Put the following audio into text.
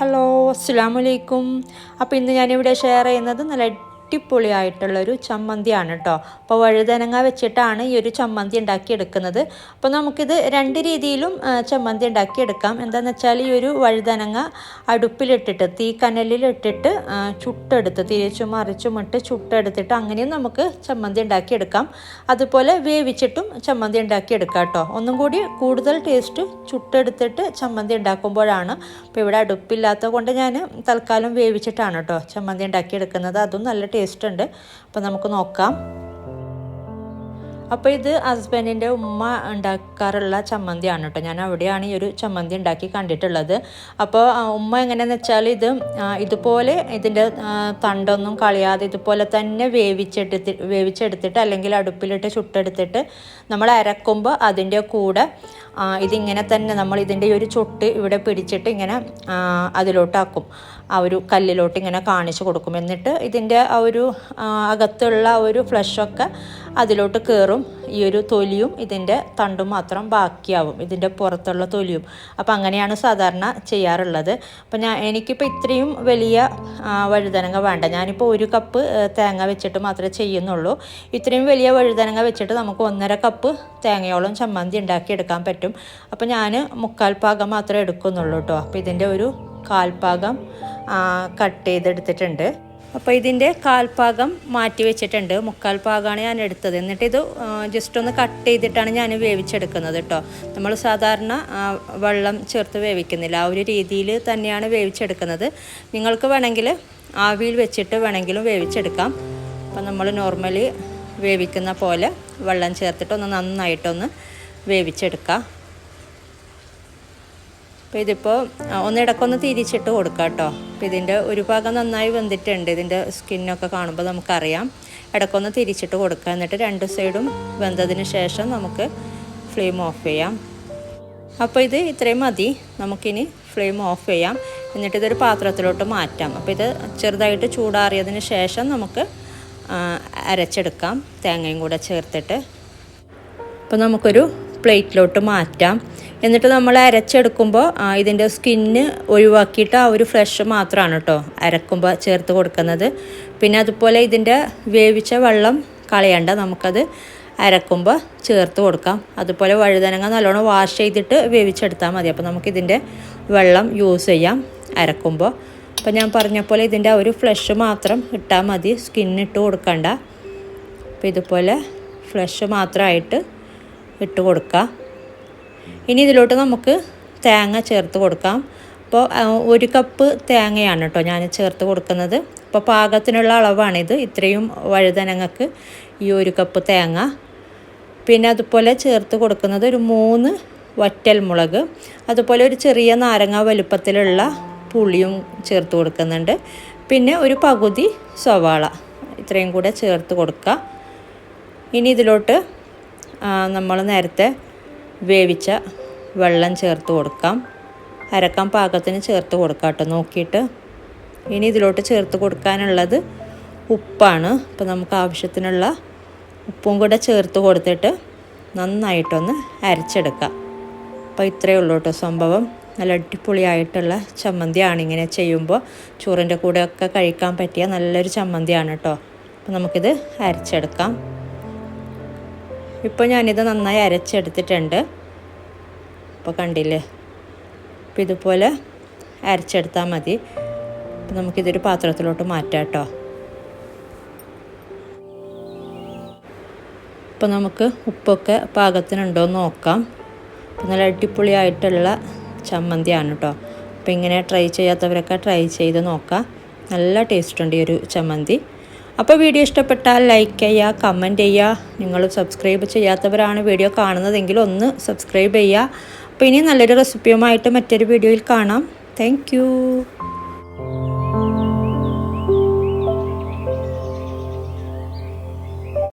Hello അസ്സലാമലൈക്കും. അപ്പോൾ ഇന്ന് ഞാനിവിടെ ഷെയർ ചെയ്യുന്നത് നല്ല അടിപൊളിയായിട്ടുള്ളൊരു ചമ്മന്തിയാണ് കേട്ടോ. അപ്പോൾ വഴുതനങ്ങ വെച്ചിട്ടാണ് ഈ ഒരു ചമ്മന്തി ഉണ്ടാക്കിയെടുക്കുന്നത്. അപ്പോൾ നമുക്കിത് രണ്ട് രീതിയിലും ചമ്മന്തി ഉണ്ടാക്കിയെടുക്കാം. എന്താണെന്ന് വെച്ചാൽ ഈ ഒരു വഴുതനങ്ങ അടുപ്പിലിട്ടിട്ട് തീക്കനലിലിട്ടിട്ട് ചുട്ടെടുത്ത് തിരിച്ചും മറിച്ചും ഇട്ട് ചുട്ടെടുത്തിട്ട് അങ്ങനെയും നമുക്ക് ചമ്മന്തി ഉണ്ടാക്കിയെടുക്കാം. അതുപോലെ വേവിച്ചിട്ടും ചമ്മന്തി ഉണ്ടാക്കിയെടുക്കാം കേട്ടോ. ഒന്നും കൂടി കൂടുതൽ ടേസ്റ്റ് ചുട്ടെടുത്തിട്ട് ചമ്മന്തി ഉണ്ടാക്കുമ്പോഴാണ്. അപ്പോൾ ഇവിടെ അടുപ്പില്ലാത്തത് കൊണ്ട് ഞാൻ തൽക്കാലം വേവിച്ചിട്ടാണ് കേട്ടോ ചമ്മന്തി ഉണ്ടാക്കിയെടുക്കുന്നത്. അതും നല്ല ടേസ്റ്റ് ഉണ്ട്. അപ്പോൾ നമുക്ക് നോക്കാം. അപ്പോൾ ഇത് ഹസ്ബൻഡിൻ്റെ ഉമ്മ ഉണ്ടാക്കാറുള്ള ചമ്മന്തിയാണ് കേട്ടോ. ഞാൻ അവിടെയാണ് ഈ ഒരു ചമ്മന്തി ഉണ്ടാക്കി കണ്ടിട്ടുള്ളത്. അപ്പോൾ ഉമ്മ എങ്ങനെയാണെന്ന് വെച്ചാൽ ഇതുപോലെ ഇതിൻ്റെ തണ്ടൊന്നും കളയാതെ ഇതുപോലെ തന്നെ വേവിച്ചെടുത്തിട്ട് അല്ലെങ്കിൽ അടുപ്പിലിട്ട് ചുട്ടെടുത്തിട്ട് നമ്മൾ അരക്കുമ്പോൾ അതിൻ്റെ കൂടെ ഇതിങ്ങനെ തന്നെ നമ്മൾ ഇതിൻ്റെ ഒരു ചുട്ട് ഇവിടെ പിടിച്ചിട്ട് ഇങ്ങനെ അതിലോട്ടാക്കും. ആ ഒരു കല്ലിലോട്ട് ഇങ്ങനെ കാണിച്ചു കൊടുക്കും. എന്നിട്ട് ഇതിൻ്റെ ആ ഒരു അകത്തുള്ള ഒരു ഫ്ലഷൊക്കെ അതിലോട്ട് കയറും. ഈ ഒരു തൊലിയും ഇതിൻ്റെ തണ്ടും മാത്രം ബാക്കിയാവും, ഇതിൻ്റെ പുറത്തുള്ള തൊലിയും. അപ്പോൾ അങ്ങനെയാണ് സാധാരണ ചെയ്യാറുള്ളത്. അപ്പോൾ എനിക്കിപ്പോൾ ഇത്രയും വലിയ വഴുതനങ്ങ വേണ്ട. ഞാനിപ്പോൾ 1 കപ്പ് തേങ്ങ വെച്ചിട്ട് മാത്രമേ ചെയ്യുന്നുള്ളൂ. ഇത്രയും വലിയ വഴുതനങ്ങ വെച്ചിട്ട് നമുക്ക് 1.5 കപ്പ് തേങ്ങയോളം ചമ്മന്തി ഉണ്ടാക്കിയെടുക്കാൻ പറ്റും. അപ്പോൾ ഞാൻ 1/4 ഭാഗം മാത്രമേ എടുക്കുന്നുള്ളൂ കേട്ടോ. അപ്പോൾ ഇതിൻ്റെ ഒരു 1/4 ഭാഗം കട്ട് ചെയ്തെടുത്തിട്ടുണ്ട്. അപ്പോൾ ഇതിൻ്റെ 1/4 ഭാഗം മാറ്റി വെച്ചിട്ടുണ്ട്. 1/4 ഭാഗമാണ് ഞാൻ എടുത്തത്. എന്നിട്ട് ഇത് ജസ്റ്റ് ഒന്ന് കട്ട് ചെയ്തിട്ടാണ് ഞാൻ വേവിച്ചെടുക്കുന്നത് കേട്ടോ. നമ്മൾ സാധാരണ വെള്ളം ചേർത്ത് വേവിക്കുന്നില്ല, ആ ഒരു രീതിയിൽ തന്നെയാണ് വേവിച്ചെടുക്കുന്നത്. നിങ്ങൾക്ക് വേണമെങ്കിൽ ആവിയിൽ വെച്ചിട്ട് വേണമെങ്കിലും വേവിച്ചെടുക്കാം. അപ്പോൾ നമ്മൾ നോർമലി വേവിക്കുന്ന പോലെ വെള്ളം ചേർത്തിട്ട് നന്നായിട്ടൊന്ന് വേവിച്ചെടുക്കാം. അപ്പോൾ ഇതിപ്പോൾ ഇടയ്ക്കൊന്ന് തിരിച്ചിട്ട് കൊടുക്കാം കേട്ടോ. അപ്പോൾ ഇതിൻ്റെ ഒരു ഭാഗം നന്നായി വെന്തിട്ടുണ്ട്. ഇതിൻ്റെ സ്കിന്നൊക്കെ കാണുമ്പോൾ നമുക്കറിയാം. ഇടയ്ക്കൊന്ന് തിരിച്ചിട്ട് കൊടുക്കുക. എന്നിട്ട് 2 സൈഡും വെന്തതിന് ശേഷം നമുക്ക് ഫ്ലെയിം ഓഫ് ചെയ്യാം. അപ്പോൾ ഇത് ഇത്രയും മതി. നമുക്കിനി ഫ്ലെയിം ഓഫ് ചെയ്യാം. എന്നിട്ട് ഇതൊരു പാത്രത്തിലോട്ട് മാറ്റാം. അപ്പോൾ ഇത് ചെറുതായിട്ട് ചൂടാറിയതിന് ശേഷം നമുക്ക് അരച്ചെടുക്കാം, തേങ്ങയും കൂടെ ചേർത്തിട്ട്. അപ്പോൾ നമുക്കൊരു പ്ലേറ്റിലോട്ട് മാറ്റാം. എന്നിട്ട് നമ്മൾ അരച്ചെടുക്കുമ്പോൾ ഇതിൻ്റെ സ്കിന്ന് ഒഴിവാക്കിയിട്ട് ആ ഒരു ഫ്ലഷ് മാത്രമാണ് കേട്ടോ അരക്കുമ്പോൾ ചേർത്ത് കൊടുക്കുന്നത്. പിന്നെ അതുപോലെ ഇതിൻ്റെ വേവിച്ച വെള്ളം കളയണ്ട, നമുക്കത് അരക്കുമ്പോൾ ചേർത്ത് കൊടുക്കാം. അതുപോലെ വഴുതനങ്ങ നല്ലോണം വാഷ് ചെയ്തിട്ട് വേവിച്ചെടുത്താൽ മതി. അപ്പോൾ നമുക്കിതിൻ്റെ വെള്ളം യൂസ് ചെയ്യാം അരക്കുമ്പോൾ. അപ്പോൾ ഞാൻ പറഞ്ഞ പോലെ ഇതിൻ്റെ ഒരു ഫ്ലഷ് മാത്രം ഇട്ടാൽ മതി, സ്കിന്നിട്ട് കൊടുക്കണ്ട. അപ്പോൾ ഇതുപോലെ ഫ്ലഷ് മാത്രമായിട്ട് ഇട്ട് കൊടുക്കുക. ഇനി ഇതിലോട്ട് നമുക്ക് തേങ്ങ ചേർത്ത് കൊടുക്കാം. അപ്പോൾ 1 കപ്പ് തേങ്ങയാണ് കേട്ടോ ഞാൻ ചേർത്ത് കൊടുക്കുന്നത്. അപ്പോൾ പാകത്തിനുള്ള അളവാണിത്. ഇത്രയും വഴുതനങ്ങക്ക് ഈ 1 കപ്പ് തേങ്ങ. പിന്നെ അതുപോലെ ചേർത്ത് കൊടുക്കുന്നത് ഒരു 3 വറ്റൽമുളക്, അതുപോലെ ഒരു ചെറിയ നാരങ്ങ വലുപ്പത്തിലുള്ള പുളിയും ചേർത്ത് കൊടുക്കുന്നുണ്ട്. പിന്നെ ഒരു പകുതി സവാള, ഇത്രയും കൂടെ ചേർത്ത് കൊടുക്കുക. ഇനി ഇതിലോട്ട് നമ്മൾ നേരത്തെ വേവിച്ച വെള്ളം ചേർത്ത് കൊടുക്കാം. അരക്കാൻ പാകത്തിന് ചേർത്ത് കൊടുക്കാം കേട്ടോ നോക്കിയിട്ട്. ഇനി ഇതിലോട്ട് ചേർത്ത് കൊടുക്കാനുള്ളത് ഉപ്പാണ്. അപ്പോൾ നമുക്ക് ആവശ്യത്തിനുള്ള ഉപ്പും കൂടെ ചേർത്ത് കൊടുത്തിട്ട് നന്നായിട്ടൊന്ന് അരച്ചെടുക്കാം. അപ്പോൾ ഇത്രയേ ഉള്ളൂ കേട്ടോ സംഭവം. നല്ല അടിപൊളിയായിട്ടുള്ള ചമ്മന്തിയാണ്. ഇങ്ങനെ ചെയ്യുമ്പോൾ ചോറിൻ്റെ കൂടെയൊക്കെ കഴിക്കാൻ പറ്റിയ നല്ലൊരു ചമ്മന്തിയാണ് കേട്ടോ. അപ്പോൾ നമുക്കിത് അരച്ചെടുക്കാം. ഇപ്പോൾ ഞാനിത് നന്നായി അരച്ചെടുത്തിട്ടുണ്ട്. അപ്പോൾ കണ്ടില്ലേ, അപ്പോൾ ഇതുപോലെ അരച്ചെടുത്താൽ മതി. അപ്പോൾ നമുക്കിതൊരു പാത്രത്തിലോട്ട് മാറ്റാം കേട്ടോ. അപ്പോൾ നമുക്ക് ഉപ്പൊക്കെ പാകത്തിനുണ്ടോ എന്ന് നോക്കാം. നല്ല അടിപൊളിയായിട്ടുള്ള ചമ്മന്തിയാണ് കേട്ടോ. അപ്പോൾ ഇങ്ങനെ ട്രൈ ചെയ്യാത്തവരൊക്കെ ട്രൈ ചെയ്ത് നോക്കാം. നല്ല ടേസ്റ്റ് ഉണ്ട് ഈ ഒരു ചമ്മന്തി. അപ്പോൾ വീഡിയോ ഇഷ്ടപ്പെട്ടാൽ ലൈക്ക് ചെയ്യുക, കമൻറ്റ് ചെയ്യുക. നിങ്ങൾ സബ്സ്ക്രൈബ് ചെയ്യാത്തവരാണ് വീഡിയോ കാണുന്നതെങ്കിൽ ഒന്ന് സബ്സ്ക്രൈബ് ചെയ്യുക. അപ്പോൾ ഇനി നല്ലൊരു റെസിപ്പിയുമായിട്ട് മറ്റൊരു വീഡിയോയിൽ കാണാം. താങ്ക്